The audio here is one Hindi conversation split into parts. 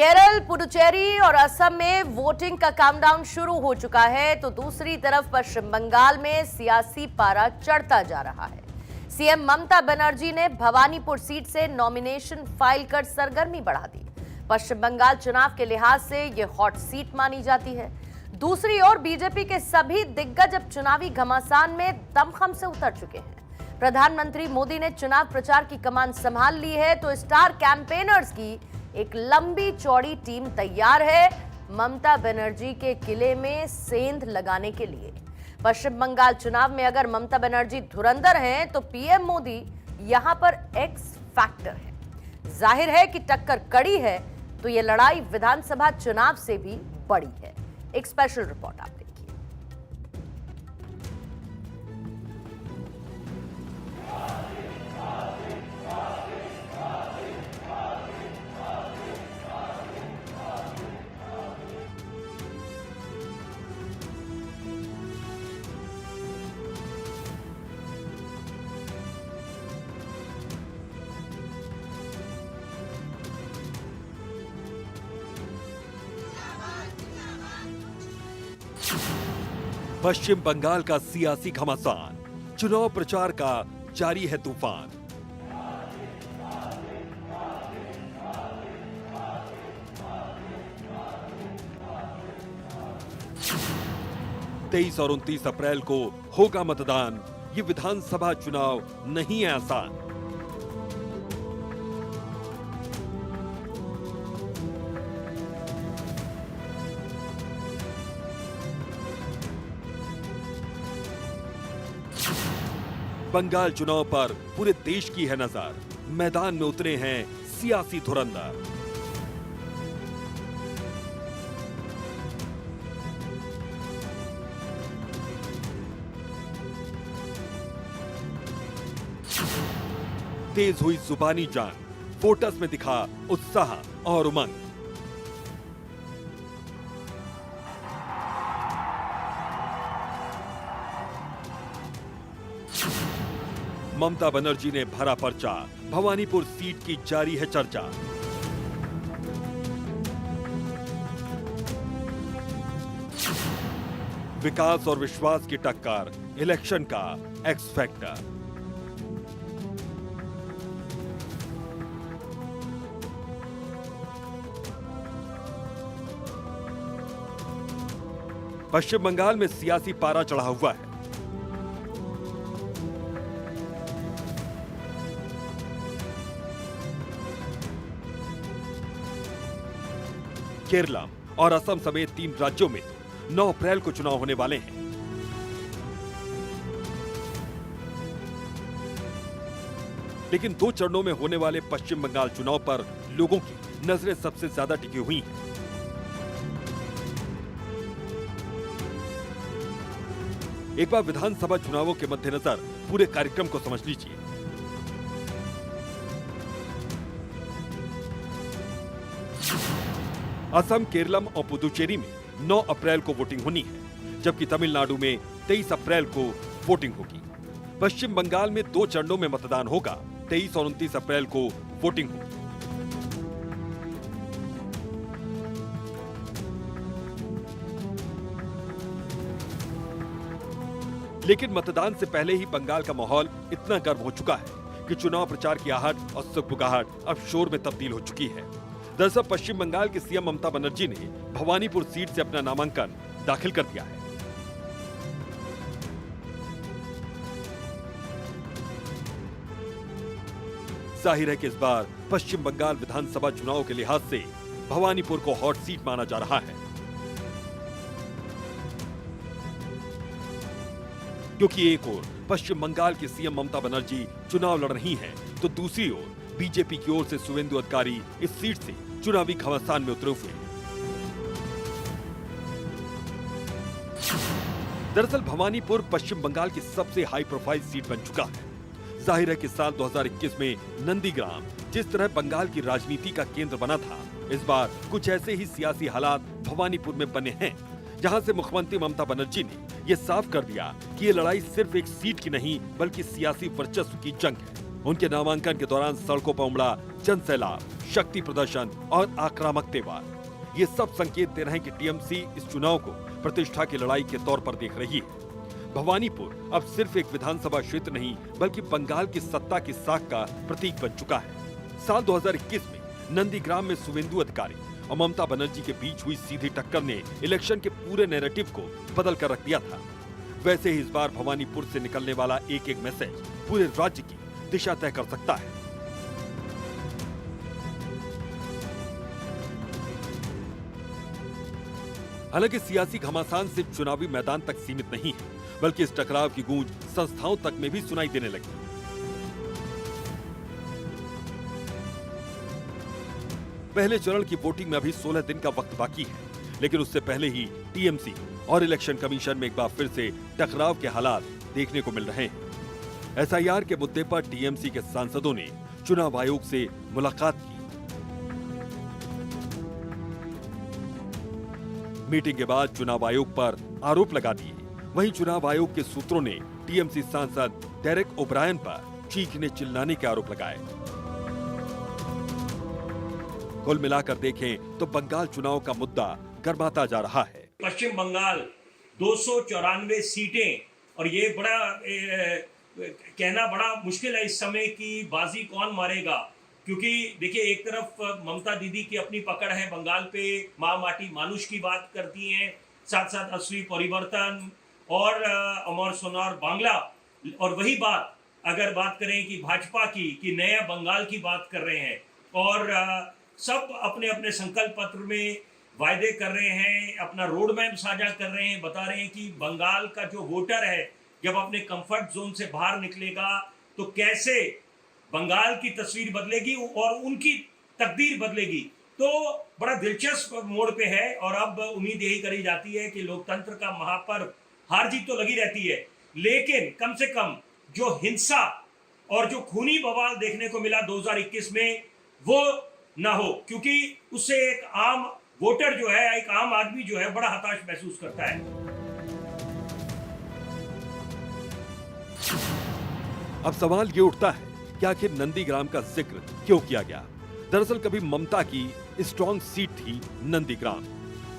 केरल, पुडुचेरी और असम में वोटिंग का काउंटडाउन शुरू हो चुका है, तो दूसरी तरफ पश्चिम बंगाल में सियासी पारा चढ़ता जा रहा है। सीएम ममता बनर्जी ने भवानीपुर सीट से नॉमिनेशन फाइल कर सरगर्मी बढ़ा दी। पश्चिम बंगाल चुनाव के लिहाज से यह हॉट सीट मानी जाती है। दूसरी ओर बीजेपी के सभी दिग्गज अब चुनावी घमासान में दमखम से उतर चुके हैं। प्रधानमंत्री मोदी ने चुनाव प्रचार की कमान संभाल ली है, तो स्टार कैंपेनर्स की एक लंबी चौड़ी टीम तैयार है ममता बनर्जी के किले में सेंध लगाने के लिए। पश्चिम बंगाल चुनाव में अगर ममता बनर्जी धुरंधर हैं, तो पीएम मोदी यहां पर एक्स फैक्टर है। जाहिर है कि टक्कर कड़ी है, तो यह लड़ाई विधानसभा चुनाव से भी बड़ी है। एक स्पेशल रिपोर्ट आप देखिए। पश्चिम बंगाल का सियासी घमासान, चुनाव प्रचार का जारी है तूफान। तेईस और 29 अप्रैल को होगा मतदान। ये विधानसभा चुनाव नहीं है आसान। बंगाल चुनाव पर पूरे देश की है नजर। मैदान में उतरे हैं सियासी धुरंधर। तेज हुई जुबानी जंग, वोटर्स में दिखा उत्साह और उमंग। ममता बनर्जी ने भरा पर्चा, भवानीपुर सीट की जारी है चर्चा। विकास और विश्वास की टक्कर, इलेक्शन का एक्स फैक्टर। पश्चिम बंगाल में सियासी पारा चढ़ा हुआ है। केरल और असम समेत 3 राज्यों में 9 अप्रैल को चुनाव होने वाले हैं। लेकिन 2 चरणों में होने वाले पश्चिम बंगाल चुनाव पर लोगों की नजरें सबसे ज्यादा टिकी हुई हैं। एक बार विधानसभा चुनावों के मद्देनजर पूरे कार्यक्रम को समझ लीजिए। असम, केरलम और पुदुचेरी में 9 अप्रैल को वोटिंग होनी है, जबकि तमिलनाडु में 23 अप्रैल को वोटिंग होगी। पश्चिम बंगाल में 2 चरणों में मतदान होगा। 23 और 29 अप्रैल को वोटिंग होगी। लेकिन मतदान से पहले ही बंगाल का माहौल इतना गर्म हो चुका है कि चुनाव प्रचार की आहट और सुगबुगाहट अब शोर में तब्दील हो चुकी है। दरअसल पश्चिम बंगाल की सीएम ममता बनर्जी ने भवानीपुर सीट से अपना नामांकन दाखिल कर दिया है। जाहिर है कि इस बार पश्चिम बंगाल विधानसभा चुनाव के लिहाज से भवानीपुर को हॉट सीट माना जा रहा है, क्योंकि एक ओर पश्चिम बंगाल की सीएम ममता बनर्जी चुनाव लड़ रही हैं, तो दूसरी ओर बीजेपी की ओर से शुवेंदु अधिकारी इस सीट से चुनावी घमासान में उतरे हुए हैं। दरअसल भवानीपुर पश्चिम बंगाल की सबसे हाई प्रोफाइल सीट बन चुका है। जाहिर है कि साल 2021 में नंदीग्राम जिस तरह बंगाल की राजनीति का केंद्र बना था, इस बार कुछ ऐसे ही सियासी हालात भवानीपुर में बने हैं, जहां से मुख्यमंत्री ममता बनर्जी ने यह साफ कर दिया कि ये लड़ाई सिर्फ एक सीट की नहीं बल्कि सियासी वर्चस्व की जंग है। उनके नामांकन के दौरान सड़कों पर उमड़ा जन सैलाब, शक्ति प्रदर्शन और आक्रामक त्यौहार, ये सब संकेत दे रहे हैं कि टीएमसी इस चुनाव को प्रतिष्ठा की लड़ाई के तौर पर देख रही है। भवानीपुर अब सिर्फ एक विधानसभा क्षेत्र नहीं बल्कि बंगाल की सत्ता की साख का प्रतीक बन चुका है। साल 2021 में नंदीग्राम में शुवेंदु अधिकारी और ममता बनर्जी के बीच हुई सीधी टक्कर ने इलेक्शन के पूरे नैरेटिव को बदल कर रख दिया था। वैसे ही इस बार भवानीपुर से निकलने वाला एक एक मैसेज पूरे राज्य की दिशा तय कर सकता है। हालांकि सियासी घमासान सिर्फ चुनावी मैदान तक सीमित नहीं है, बल्कि इस टकराव की गूंज संस्थाओं तक में भी सुनाई देने लगी। पहले चरण की वोटिंग में अभी 16 दिन का वक्त बाकी है, लेकिन उससे पहले ही टीएमसी और इलेक्शन कमीशन में एक बार फिर से टकराव के हालात देखने को मिल रहे हैं। एसआईआर के मुद्दे पर टीएमसी के सांसदों ने चुनाव आयोग से मुलाकात की। मीटिंग के बाद चुनाव आयोग पर आरोप लगा दिए। वहीं चुनाव आयोग के सूत्रों ने टीएमसी सांसद डेरेक ओब्रायन पर चीखने चिल्लाने के आरोप लगाए। कुल मिलाकर देखें तो बंगाल चुनाव का मुद्दा गर्माता जा रहा है। पश्चिम बंगाल 294 सीटें, और ये बड़ा कहना बड़ा मुश्किल है इस समय कि बाजी कौन मारेगा, क्योंकि देखिए एक तरफ ममता दीदी की अपनी पकड़ है बंगाल पे, माँ माटी मानुष की बात करती हैं, साथ साथ असली परिवर्तन और अमर सोनार बांग्ला, और वही बात अगर बात करें कि भाजपा की कि नया बंगाल की बात कर रहे हैं, और सब अपने अपने संकल्प पत्र में वायदे कर रहे हैं, अपना रोड मैप साझा कर रहे हैं, बता रहे हैं कि बंगाल का जो वोटर है जब अपने कंफर्ट जोन से बाहर निकलेगा तो कैसे बंगाल की तस्वीर बदलेगी और उनकी तकदीर बदलेगी। तो बड़ा दिलचस्प मोड़ पे है, और अब उम्मीद यही करी जाती है कि लोकतंत्र का महापर्व, हार जीत तो लगी रहती है, लेकिन कम से कम जो हिंसा और जो खूनी बवाल देखने को मिला 2021 में वो ना हो, क्योंकि उससे एक आम वोटर जो है, एक आम आदमी जो है, बड़ा हताश महसूस करता है। अब सवाल ये उठता है कि आखिर नंदीग्राम का जिक्र क्यों किया गया। दरअसल कभी ममता की स्ट्रॉन्ग सीट थी नंदीग्राम।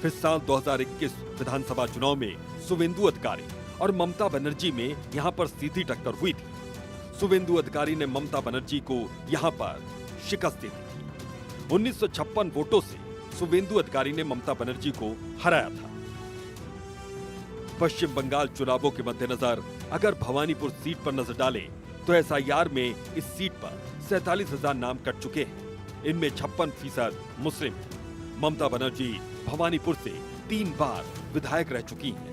फिर साल 2021 विधानसभा चुनाव में शुवेंदु अधिकारी और ममता बनर्जी में यहां पर सीधी टक्कर हुई थी। शुवेंदु अधिकारी ने ममता बनर्जी को यहां पर शिकस्त दी थी। 1956 वोटों से शुवेंदु अधिकारी ने ममता बनर्जी को हराया था। पश्चिम बंगाल चुनावों के मद्देनजर अगर भवानीपुर सीट पर नजर डालें तो एसआईआर में इस सीट पर 47,000 नाम कट चुके हैं। इनमें 56% मुस्लिम हैं। ममता बनर्जी भवानीपुर से 3 बार विधायक रह चुकी हैं।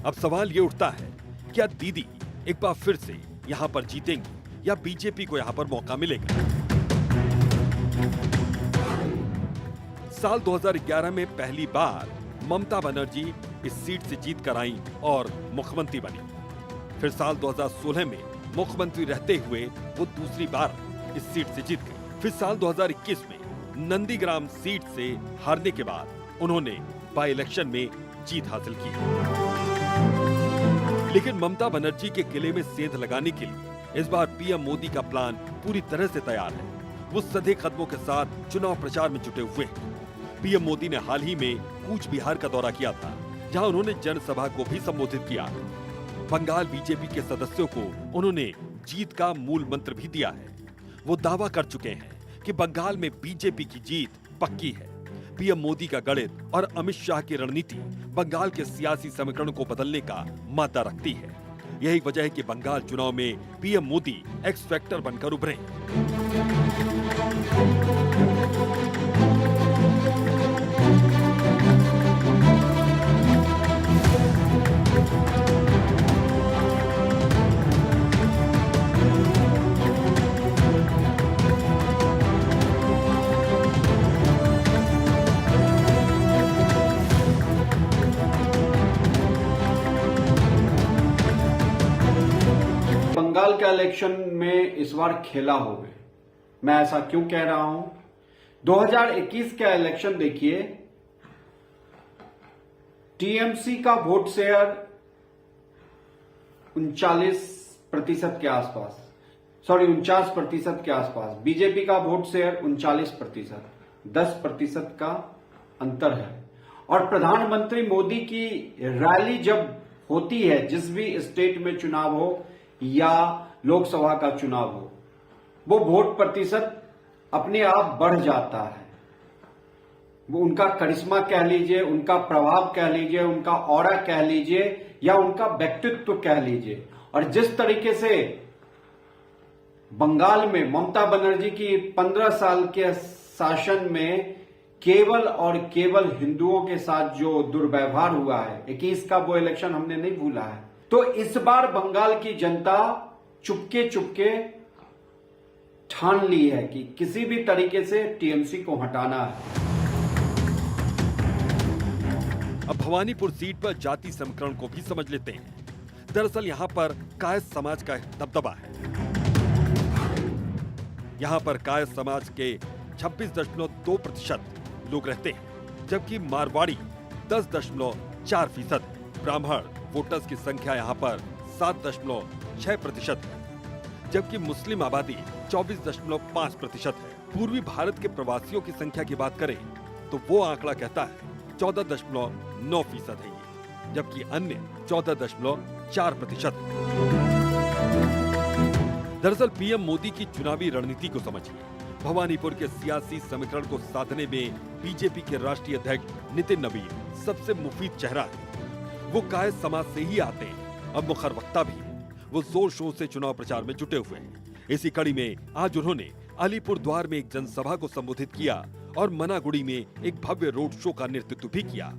अब सवाल ये उठता है, क्या दीदी एक बार फिर से यहां पर जीतेंगी या बीजेपी को यहां पर मौका मिलेगा? साल 2011 में पहली बार ममता बनर्जी इस सीट से जीत कर आई और मुख्यमंत्री बनी। फिर साल 2016 में मुख्यमंत्री रहते हुए वो दूसरी बार इस सीट से जीत गई। फिर साल 2021 में नंदीग्राम सीट से हारने के बाद उन्होंने बाई इलेक्शन में जीत हासिल की। लेकिन ममता बनर्जी के किले में सेंध लगाने के लिए इस बार पीएम मोदी का प्लान पूरी तरह से तैयार है। वो सधे कदमों के साथ चुनाव प्रचार में जुटे हुए हैं। पीएम मोदी ने हाल ही में कूच बिहार का दौरा किया था, जहां उन्होंने जनसभा को भी संबोधित किया। बंगाल बीजेपी के सदस्यों को उन्होंने जीत का मूल मंत्र भी दिया है। वो दावा कर चुके हैं कि बंगाल में बीजेपी की जीत पक्की है। पीएम मोदी का गणित और अमित शाह की रणनीति बंगाल के सियासी समीकरण को बदलने का मादा रखती है। यही वजह है कि बंगाल चुनाव में पीएम मोदी एक्स फैक्टर बनकर उभरे। बंगाल का इलेक्शन में इस बार खेला हो गए। मैं ऐसा क्यों कह रहा हूं? 2021 का इलेक्शन देखिए, टीएमसी का वोट शेयर 39% के आसपास, सॉरी 49% के आसपास। बीजेपी का वोट शेयर 39%, 10% का अंतर है। और प्रधानमंत्री मोदी की रैली जब होती है, जिस भी स्टेट में चुनाव हो या लोकसभा का चुनाव हो, वो वोट प्रतिशत अपने आप बढ़ जाता है। वो उनका करिश्मा कह लीजिए, उनका प्रभाव कह लीजिए, उनका ऑरा कह लीजिए, या उनका व्यक्तित्व कह लीजिए। और जिस तरीके से बंगाल में ममता बनर्जी की 15 साल के शासन में केवल और केवल हिंदुओं के साथ जो दुर्व्यवहार हुआ है, 21 का वो इलेक्शन हमने नहीं भूला है। तो इस बार बंगाल की जनता चुपके चुपके ठान ली है कि किसी भी तरीके से टीएमसी को हटाना है। अब भवानीपुर सीट पर जाति समीकरण को भी समझ लेते हैं। दरअसल यहाँ पर कायस्थ समाज का दबदबा है। यहाँ पर कायस्थ समाज के 26.2% लोग रहते हैं, जबकि मारवाड़ी 10.4% है। ब्राह्मण वोटर्स की संख्या यहाँ पर 7.6% है, जबकि मुस्लिम आबादी 24.5% है। पूर्वी भारत के प्रवासियों की संख्या की बात करें तो वो आंकड़ा कहता है 14.9% है ये, जबकि अन्य 14.4% है। दरअसल पीएम मोदी की चुनावी रणनीति को समझिए। भवानीपुर के सियासी समीकरण को साधने में बीजेपी के राष्ट्रीय अध्यक्ष नितिन नवीन सबसे मुफीद चेहरा है। वो कायस्थ समाज से ही आते हैं, अब मुखर वक्ता भी है। वो जोर शोर से चुनाव प्रचार में जुटे हुए हैं। इसी कड़ी में आज उन्होंने अलीपुर द्वार में एक जनसभा को संबोधित किया और मनागुड़ी में एक भव्य रोड शो का नेतृत्व भी किया।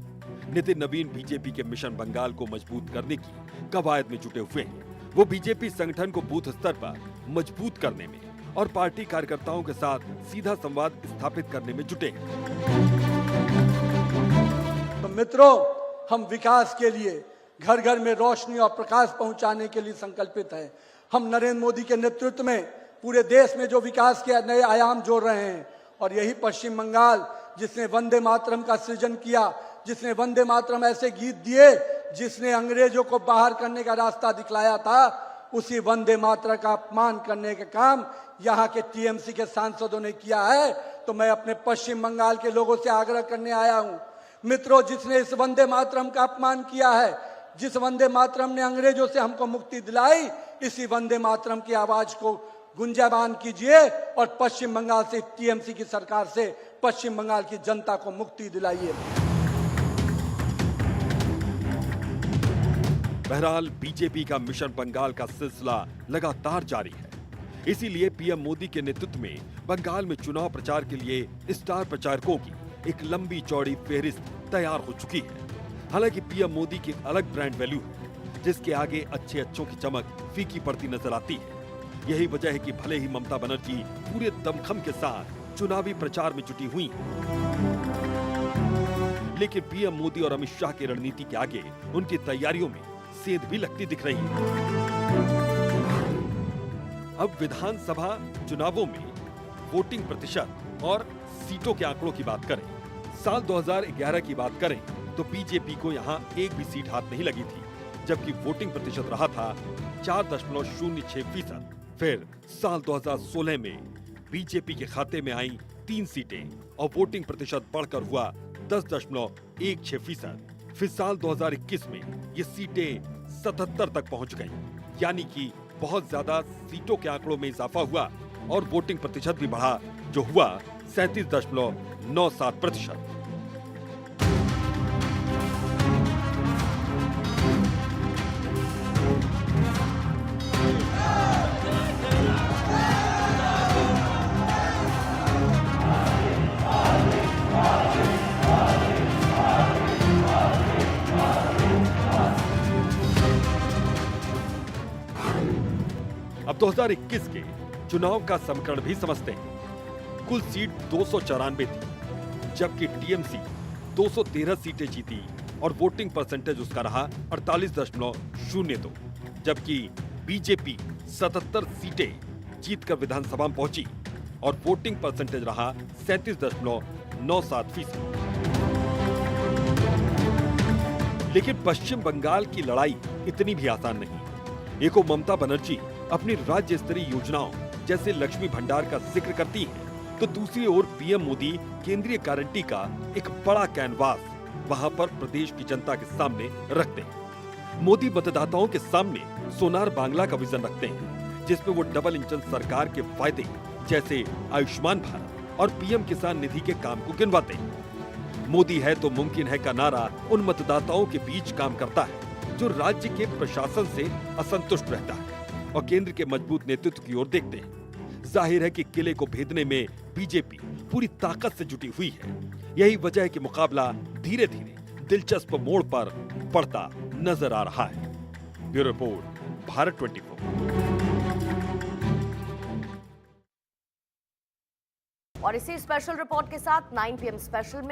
नितिन नवीन बीजेपी के मिशन बंगाल को मजबूत करने की कवायद में जुटे हुए हैं। वो बीजेपी संगठन को बूथ स्तर पर मजबूत करने में और पार्टी कार्यकर्ताओं के साथ सीधा संवाद स्थापित करने में जुटे हैं। तो मित्रों, हम विकास के लिए घर घर में रोशनी और प्रकाश पहुंचाने के लिए संकल्पित हैं। हम नरेंद्र मोदी के नेतृत्व में पूरे देश में जो विकास के नए आयाम जोड़ रहे हैं, और यही पश्चिम बंगाल जिसने वंदे मातरम का सृजन किया, जिसने वंदे मातरम ऐसे गीत दिए जिसने अंग्रेजों को बाहर करने का रास्ता दिखलाया था, उसी वंदे मातरम का अपमान करने का काम यहाँ के टीएमसी के सांसदों ने किया है। तो मैं अपने पश्चिम बंगाल के लोगों से आग्रह करने आया हूँ, मित्रों, जिसने इस वंदे मातरम का अपमान किया है, जिस वंदे मातरम ने अंग्रेजों से हमको मुक्ति दिलाई, इसी वंदे मातरम की आवाज को गुंजायमान कीजिए और पश्चिम बंगाल से टीएमसी की सरकार से पश्चिम बंगाल की जनता को मुक्ति दिलाइए। बहरहाल बीजेपी का मिशन बंगाल का सिलसिला लगातार जारी है। इसीलिए पीएम मोदी के नेतृत्व में बंगाल में चुनाव प्रचार के लिए स्टार प्रचारकों की एक लंबी चौड़ी फेहरिस्त तैयार हो चुकी है। हालांकि पीएम मोदी की एक अलग ब्रांड वैल्यू है, जिसके आगे अच्छे अच्छों की चमक फीकी पड़ती नजर आती है। यही वजह है कि भले ही ममता बनर्जी पूरे दमखम के साथ चुनावी प्रचार में जुटी हुई हैं, लेकिन पीएम मोदी और अमित शाह की रणनीति के आगे उनकी तैयारियों में सेंध भी लगती दिख रही है। अब विधानसभा चुनावों में वोटिंग प्रतिशत और सीटों के आंकड़ों की बात करें, साल 2011 की बात करें तो बीजेपी को यहां एक भी सीट हाथ नहीं लगी थी, जबकि वोटिंग प्रतिशत रहा था 4.06%। फिर साल 2016 में बीजेपी के खाते में आई 3 सीटें और वोटिंग प्रतिशत बढ़कर हुआ 10.16%। फिर साल 2021 में ये सीटें 77 तक पहुंच गईं, यानी कि बहुत ज्यादा सीटों के आंकड़ों में इजाफा हुआ और वोटिंग प्रतिशत भी बढ़ा, जो हुआ 37.97%। अब 2021 के चुनाव का समीकरण भी समझते हैं। कुल सीट 294 थी, जबकि टीएमसी 213 सीटें जीती और वोटिंग परसेंटेज उसका रहा 48.02, जबकि बीजेपी 77 सीटें जीतकर विधानसभा में पहुंची और वोटिंग परसेंटेज रहा 37.97%। लेकिन पश्चिम बंगाल की लड़ाई इतनी भी आसान नहीं। एक को ममता बनर्जी अपनी राज्य स्तरीय योजनाओं जैसे लक्ष्मी भंडार का जिक्र करती हैं, तो दूसरी ओर पीएम मोदी केंद्रीय गारंटी का एक बड़ा कैनवास वहां पर प्रदेश की जनता के सामने रखते हैं। मोदी मतदाताओं के सामने सोनार बांग्ला का विजन रखते हैं, जिसमें वो डबल इंजन सरकार के फायदे जैसे आयुष्मान भारत और पीएम किसान निधि के काम को गिनवाते हैं। मोदी है तो मुमकिन है का नारा उन मतदाताओं के बीच काम करता है जो राज्य के प्रशासन से असंतुष्ट रहता है और केंद्र के मजबूत नेतृत्व की ओर देखते हैं। जाहिर है कि किले को भेदने में बीजेपी पूरी ताकत से जुटी हुई है। यही वजह है कि मुकाबला धीरे धीरे दिलचस्प मोड़ पर पड़ता नजर आ रहा है। Bureau report, Bharat 24। और इसी स्पेशल रिपोर्ट के साथ 9 PM स्पेशल में